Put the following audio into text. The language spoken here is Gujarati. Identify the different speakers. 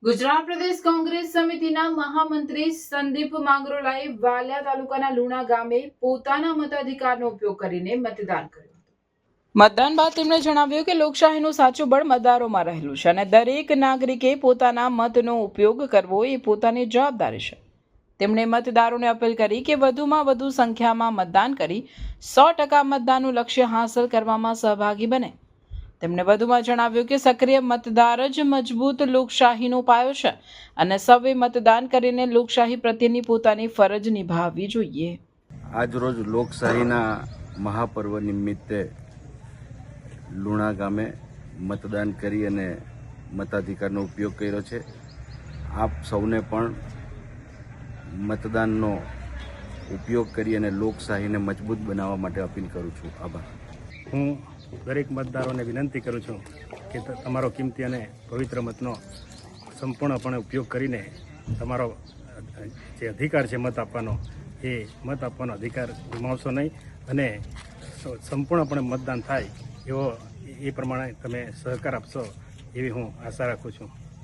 Speaker 1: ગુજરાત પ્રદેશ કોંગ્રેસ સમિતિના મહામંત્રી સંદીપ માંગરોળાએ વાલિયા તાલુકાના લુણા ગામે પોતાના મતાધિકારનો ઉપયોગ કરીને મતદાન કર્યું. મતદાન બાદ તેમણે જણાવ્યું કે લોકશાહીનું સાચું બળ મતદારોમાં રહેલું છે અને દરેક નાગરિકે પોતાના મતનો ઉપયોગ કરવો એ પોતાની જવાબદારી છે. તેમણે મતદારોને અપીલ કરી કે વધુમાં વધુ સંખ્યામાં મતદાન કરી 100% મતદાનનું લક્ષ્ય હાંસલ કરવામાં સહભાગી બને. તેમણે વધુમાં જણાવ્યું કે સક્રિય મતદાર જ મજબૂત લોકશાહીનો પાયો છે અને સૌએ મતદાન કરીને લોકશાહી પ્રત્યેની પોતાની ફરજ નિભાવવી જોઈએ.
Speaker 2: આજરોજ લોકશાહીના મહાપર્વ નિમિત્તે લુણા ગામે મતદાન કરી અને મતાધિકારનો ઉપયોગ કર્યો છે. આપ સૌને પણ મતદાનનો ઉપયોગ કરી અને લોકશાહીને મજબૂત બનાવવા માટે અપીલ કરું છું. આભાર.
Speaker 3: હું દરેક મતદારોને વિનંતી કરું છું કે તમારો કિંમતી અને પવિત્ર મતનો સંપૂર્ણપણે ઉપયોગ કરીને તમારો જે અધિકાર છે મત આપવાનો, એ મત આપવાનો અધિકાર ગુમાવશો નહીં અને સંપૂર્ણપણે મતદાન થાય એ પ્રમાણે તમે સહકાર આપશો એવી હું આશા રાખું છું.